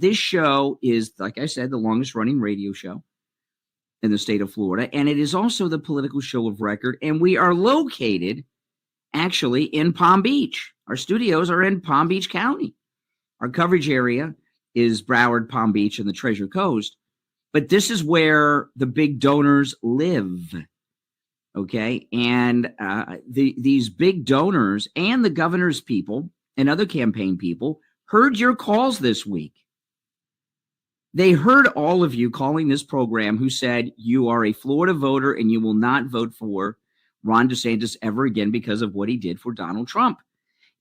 this show is, like I said, the longest running radio show in the state of Florida, and it is also the political show of record. And we are located actually in Palm Beach. Our studios are in Palm Beach County. Our coverage area is Broward, Palm Beach, and the Treasure Coast. But this is where the big donors live. Okay. And these big donors and the governor's people and other campaign people heard your calls this week. They heard all of you calling this program who said you are a Florida voter and you will not vote for Ron DeSantis ever again because of what he did for Donald Trump.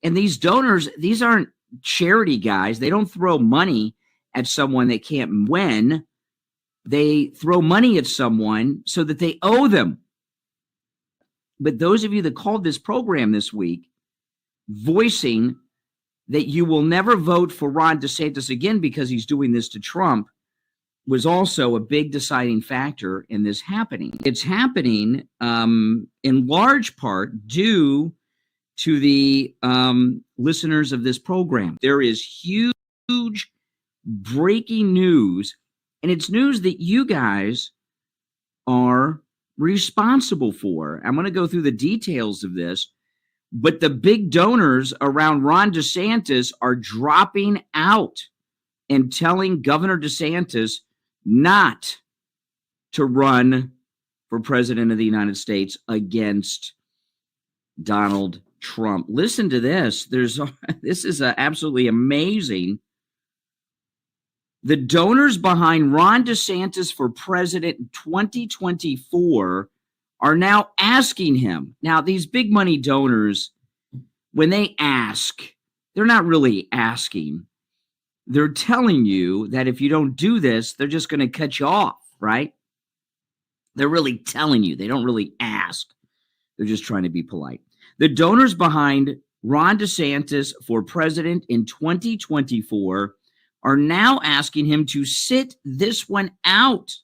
And these donors, these aren't charity guys. They don't throw money at someone they can't win. They throw money at someone so that they owe them. But those of you that called this program this week, voicing that you will never vote for Ron DeSantis again because he's doing this to Trump, was also a big deciding factor in this happening. It's happening in large part due to the listeners of this program. There is huge breaking news, and it's news that you guys are responsible for. I'm going to go through the details of this, but the big donors around Ron DeSantis are dropping out and telling Governor DeSantis not to run for president of the United States against Donald Trump. Listen to this. This is absolutely amazing. The donors behind Ron DeSantis for president in 2024 are now asking him. Now, these big money donors, when they ask, they're not really asking. They're telling you that if you don't do this, they're just going to cut you off, right? They're really telling you. They don't really ask. They're just trying to be polite. The donors behind Ron DeSantis for president in 2024 are now asking him to sit this one out,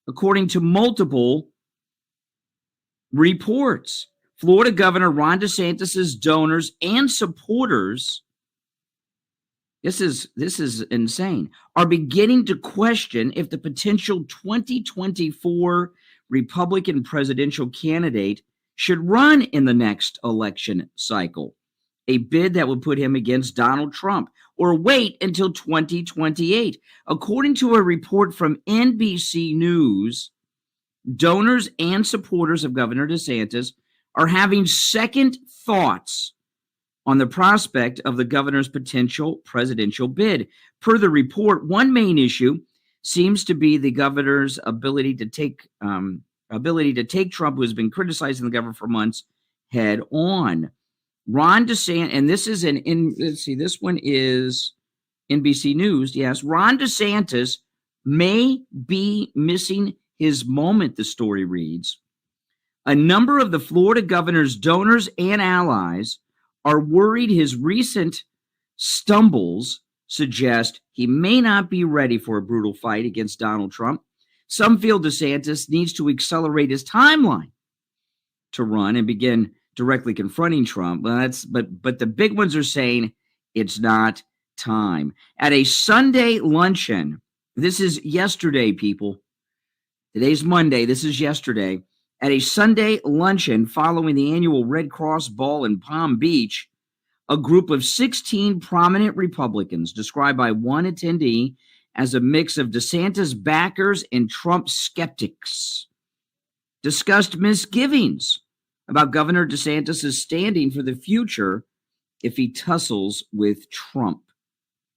according to multiple reports. Florida Governor Ron DeSantis's donors and supporters, this is insane, are beginning to question if the potential 2024 Republican presidential candidate should run in the next election cycle, a bid that would put him against Donald Trump, or wait until 2028. According to a report from NBC News, donors and supporters of Governor DeSantis are having second thoughts on the prospect of the governor's potential presidential bid. Per the report, one main issue seems to be the governor's ability to take Trump, who has been criticizing the governor for months, head on. Ron DeSantis, and this is this one is NBC News. Yes, Ron DeSantis may be missing his moment, the story reads. A number of the Florida governor's donors and allies are worried his recent stumbles suggest he may not be ready for a brutal fight against Donald Trump. Some feel DeSantis needs to accelerate his timeline to run and begin directly confronting Trump. But the big ones are saying it's not time. At a Sunday luncheon, this is yesterday, people. Today's Monday. This is yesterday. At a Sunday luncheon following the annual Red Cross Ball in Palm Beach, a group of 16 prominent Republicans, described by one attendee as a mix of DeSantis backers and Trump skeptics, discussed misgivings about Governor DeSantis' standing for the future if he tussles with Trump.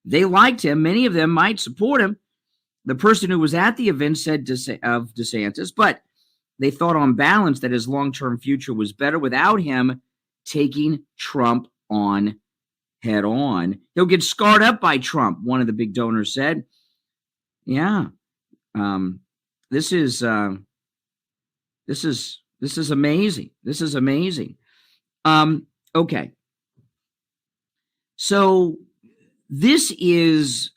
They liked him. Many of them might support him. The person who was at the event said of DeSantis, but they thought on balance that his long-term future was better without him taking Trump on head on. He'll get scarred up by Trump, one of the big donors said. Yeah. This is amazing. This is amazing. Okay. So this is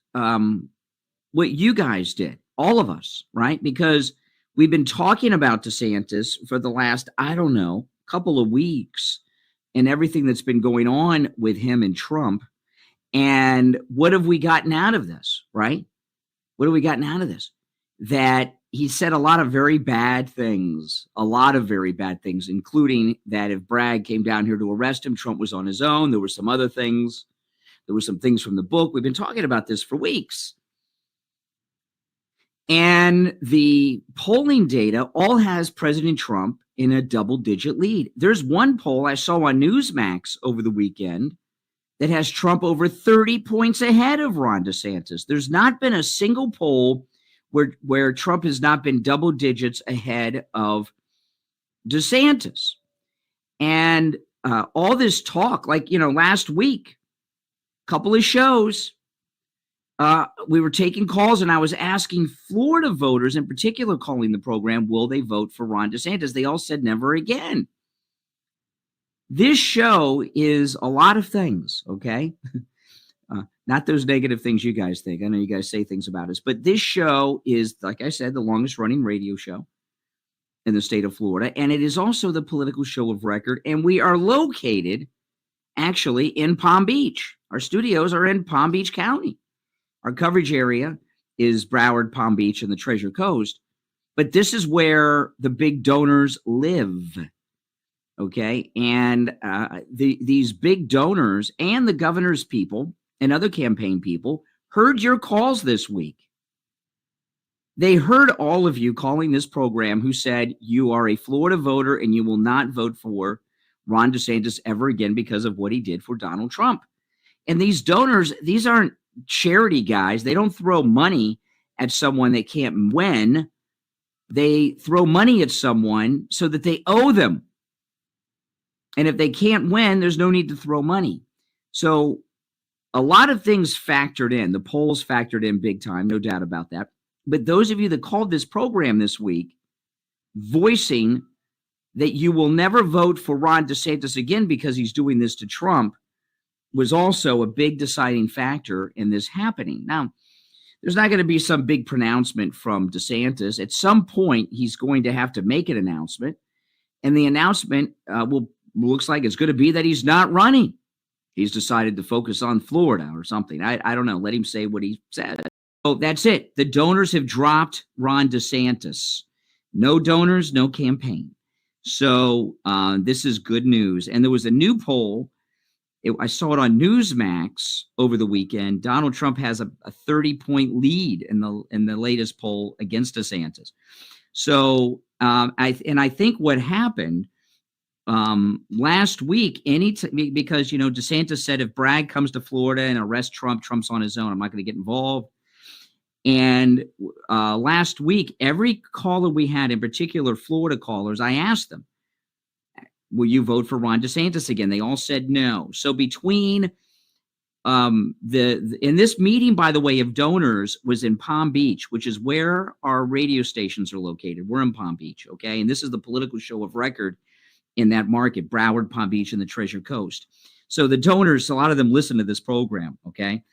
what you guys did, all of us, right? Because we've been talking about DeSantis for the last, couple of weeks and everything that's been going on with him and Trump. And what have we gotten out of this, right? What have we gotten out of this? That he said a lot of very bad things, including that if Bragg came down here to arrest him, Trump was on his own. There were some other things. There were some things from the book. We've been talking about this for weeks. And the polling data all has President Trump in a double-digit lead. There's one poll I saw on Newsmax over the weekend that has Trump over 30 points ahead of Ron DeSantis. There's not been a single poll where Trump has not been double digits ahead of DeSantis. And all this talk, last week, a couple of shows, we were taking calls and I was asking Florida voters in particular calling the program, will they vote for Ron DeSantis? They all said never again. This show is a lot of things, okay? Not those negative things you guys think. I know you guys say things about us, but this show is, like I said, the longest running radio show in the state of Florida, and it is also the political show of record, and we are located actually in Palm Beach. Our studios are in Palm Beach County. Our coverage area is Broward, Palm Beach, and the Treasure Coast, but this is where the big donors live. Okay, and these big donors and the governor's people and other campaign people heard your calls this week. They heard all of you calling this program who said you are a Florida voter and you will not vote for Ron DeSantis ever again because of what he did for Donald Trump. And these donors, these aren't charity guys. They don't throw money at someone they can't win. They throw money at someone so that they owe them. And if they can't win, there's no need to throw money. So a lot of things factored in. The polls factored in big time, no doubt about that. But those of you that called this program this week, voicing that you will never vote for Ron DeSantis again because he's doing this to Trump, was also a big deciding factor in this happening. Now, there's not going to be some big pronouncement from DeSantis. At some point, he's going to have to make an announcement. And the announcement looks like it's going to be that he's not running. He's decided to focus on Florida or something. I don't know. Let him say what he said. So that's it. The donors have dropped Ron DeSantis. No donors, no campaign. So this is good news. And there was a new poll. I saw it on Newsmax over the weekend. Donald Trump has a 30-point lead in the latest poll against DeSantis. So I think what happened last week, because DeSantis said if Bragg comes to Florida and arrests Trump, Trump's on his own. I'm not going to get involved. And last week, every caller we had, in particular Florida callers, I asked them, will you vote for Ron DeSantis again? They all said no. So between in this meeting, by the way, of donors was in Palm Beach, which is where our radio stations are located. We're in Palm Beach, okay? And this is the political show of record in that market, Broward, Palm Beach, and the Treasure Coast. So the donors, a lot of them listen to this program, okay?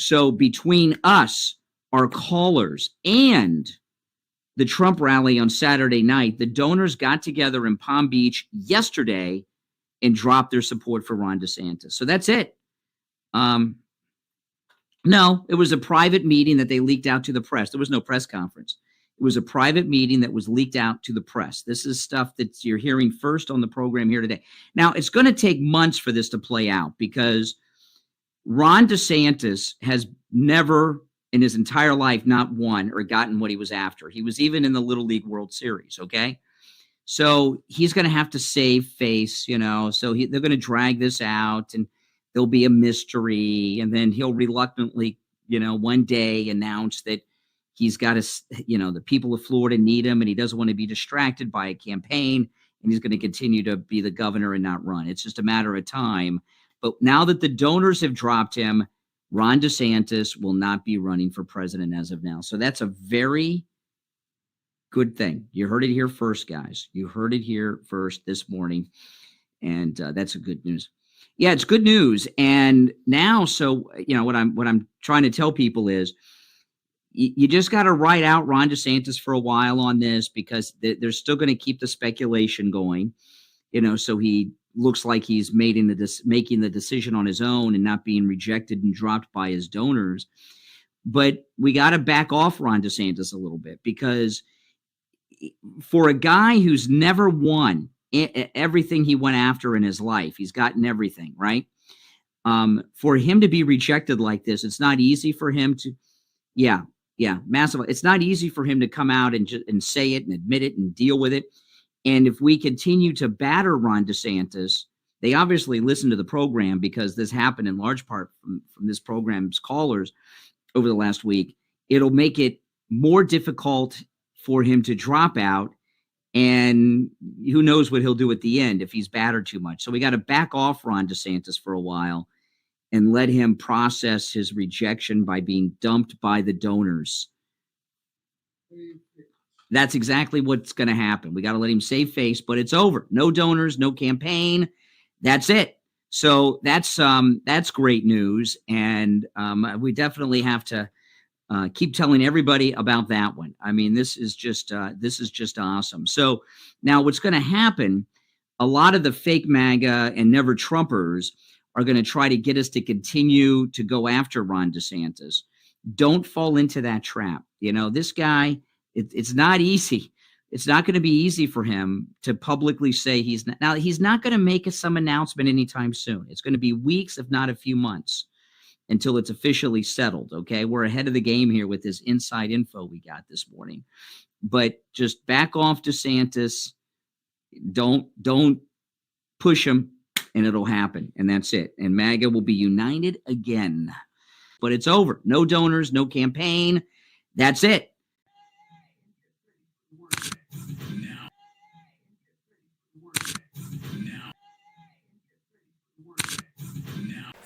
So between us, our callers, and the Trump rally on Saturday night, the donors got together in Palm Beach yesterday and dropped their support for Ron DeSantis. So that's it. No, it was a private meeting that they leaked out to the press. There was no press conference. It was a private meeting that was leaked out to the press. This is stuff that you're hearing first on the program here today. Now, it's going to take months for this to play out because Ron DeSantis has never in his entire life not won or gotten what he was after. He was even in the Little League World Series, okay? So he's going to have to save face, so they're going to drag this out and there'll be a mystery. And then he'll reluctantly, one day announce that he's got to, the people of Florida need him and he doesn't want to be distracted by a campaign and he's going to continue to be the governor and not run. It's just a matter of time. But now that the donors have dropped him, Ron DeSantis will not be running for president as of now. So that's a very good thing. You heard it here first, guys. You heard it here first this morning. And that's a good news. Yeah, it's good news. And now, so, what I'm trying to tell people is you just got to write out Ron DeSantis for a while on this because they're still going to keep the speculation going, so he looks like he's making the decision on his own and not being rejected and dropped by his donors. But we got to back off Ron DeSantis a little bit, because for a guy who's never won everything he went after in his life, he's gotten everything, right? For him to be rejected like this, it's not easy for him to, massive. It's not easy for him to come out and say it and admit it and deal with it. And if we continue to batter Ron DeSantis, they obviously listen to the program, because this happened in large part from this program's callers over the last week. It'll make it more difficult for him to drop out, and who knows what he'll do at the end if he's battered too much. So we got to back off Ron DeSantis for a while and let him process his rejection by being dumped by the donors. That's exactly what's going to happen. We got to let him save face, but it's over. No donors, no campaign. That's it. So that's great news, and we definitely have to keep telling everybody about that one. I mean, this is just awesome. So now what's going to happen? A lot of the fake MAGA and never Trumpers are going to try to get us to continue to go after Ron DeSantis. Don't fall into that trap. This guy, it's not easy. It's not going to be easy for him to publicly say he's not. Now, he's not going to make some announcement anytime soon. It's going to be weeks, if not a few months, until it's officially settled. Okay, we're ahead of the game here with this inside info we got this morning. But just back off DeSantis. Don't push him, and it'll happen. And that's it. And MAGA will be united again. But it's over. No donors, no campaign. That's it.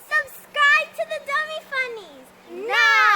Subscribe to the Dummy Funnies now!